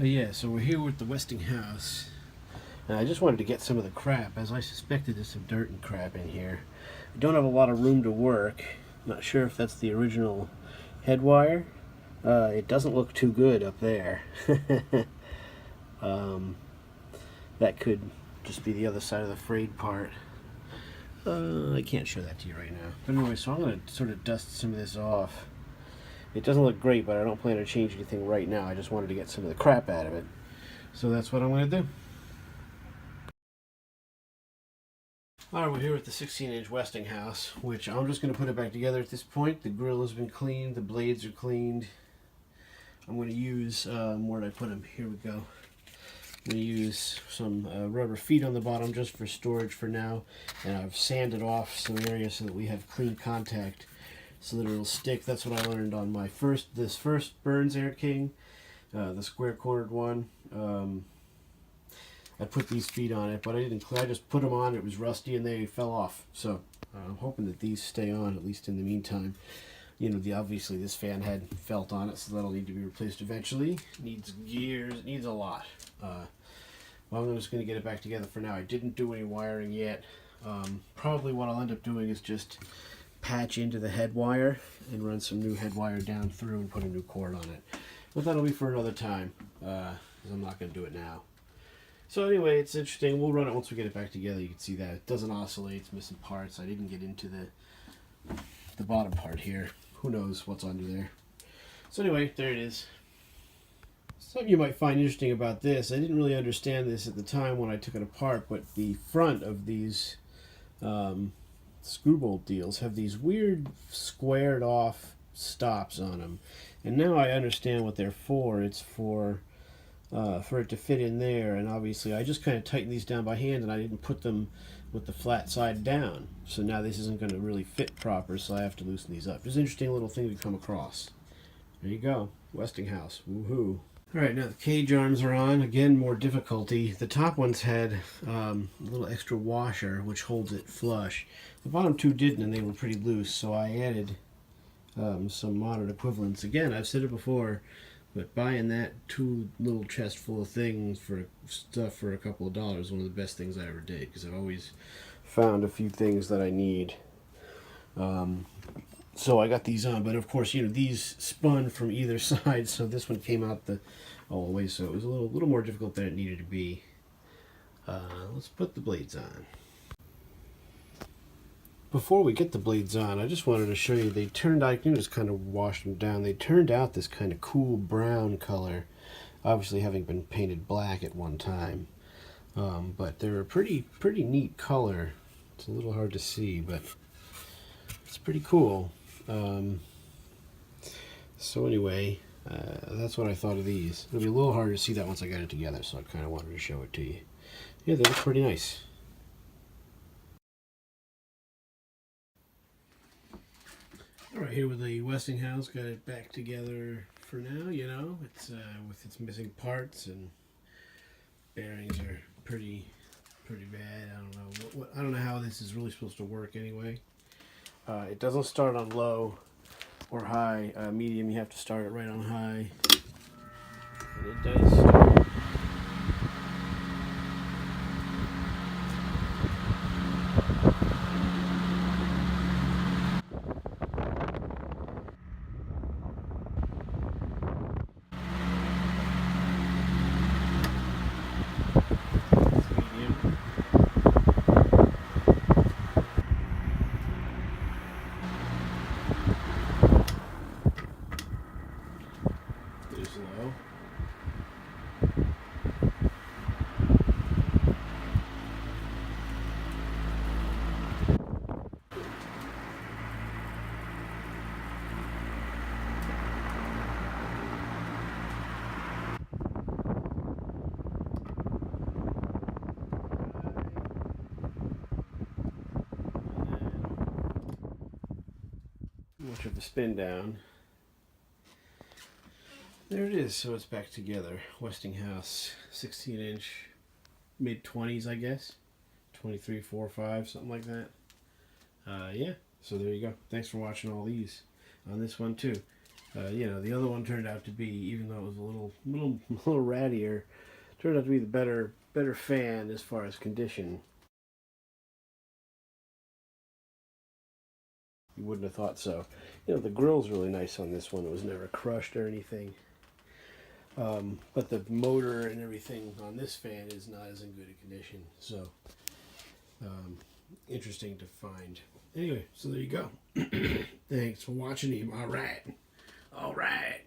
Yeah, so we're here with the Westinghouse. And I just wanted to get some of the crap, as I suspected there's some dirt and crap in here. I don't have a lot of room to work. Not sure if that's the original head wire. It doesn't look too good up there. um, that could just be the other side of the frayed part. I can't show that to you right now. But anyway, so I'm going to sort of dust some of this off. It doesn't look great, but I don't plan to change anything right now. I just wanted to get some of the crap out of it. So that's what I'm going to do. Alright, we're here with the 16-inch Westinghouse, which I'm just going to put it back together at this point. The grill has been cleaned, the blades are cleaned. I'm going to use, where did I put them? Here we go. I'm going to use some rubber feet on the bottom just for storage for now. And I've sanded off some areas so that we have clean contact so that it'll stick. That's what I learned on my first Burns Air King, the square cornered one. I put these feet on it, but I didn't. I just put them on. It was rusty and they fell off. So I'm hoping that these stay on at least in the meantime. You know, obviously this fan had felt on it, so that'll need to be replaced eventually. It needs gears. It needs a lot. Well, I'm just going to get it back together for now. I didn't do any wiring yet. Probably what I'll end up doing is just patch into the head wire and run some new head wire down through and put a new cord on it. But that'll be for another time, because I'm not going to do it now. So anyway, it's interesting. We'll run it once we get it back together. You can see that it doesn't oscillate. It's missing parts. I didn't get into the bottom part here. Who knows what's under there. So anyway, there it is. Something you might find interesting about this, I didn't really understand this at the time when I took it apart, but the front of these screw bolt deals have these weird squared off stops on them. And now I understand what they're for. It's for it to fit in there, and obviously I just kind of tightened these down by hand and I didn't put them with the flat side down, so now this isn't going to really fit proper, so I have to loosen these up. Just an interesting little thing to come across. There you go, Westinghouse, woohoo. Alright, now the cage arms are on. Again, more difficulty. The top ones had a little extra washer which holds it flush. The bottom two didn't, and they were pretty loose, so I added some modern equivalents. Again, I've said it before, but buying that little chest full of things for stuff for a couple of dollars is one of the best things I ever did, because I've always found a few things that I need. So I got these on, but of course, you know, these spun from either side, so this one came out all the way, so it was a little more difficult than it needed to be. Let's put the blades on. Before we get the blades on, I just wanted to show you, they turned out, I can just kind of wash them down, they turned out this kind of cool brown color, obviously having been painted black at one time. But they're a pretty neat color. It's a little hard to see, but it's pretty cool. So anyway, that's what I thought of these. It'll be a little harder to see that once I got it together, so I kind of wanted to show it to you. Yeah, they look pretty nice. Alright, here with the Westinghouse, got it back together for now, you know. It's with its missing parts, and bearings are pretty bad. I don't know I don't know how this is really supposed to work anyway. It doesn't start on low or high. Medium, you have to start it right on high. And it does start. Low. Much of the spin down. There it is, so it's back together. Westinghouse 16-inch, mid-20s, I guess. 23, 4, 5, something like that. Yeah, so there you go. Thanks for watching all these on this one too. The other one turned out to be, even though it was a little rattier, turned out to be the better fan as far as condition. You wouldn't have thought so. The grill's really nice on this one. It was never crushed or anything. But the motor and everything on this fan is not as in good a condition. So, interesting to find. Anyway, so there you go. Thanks for watching him. All right.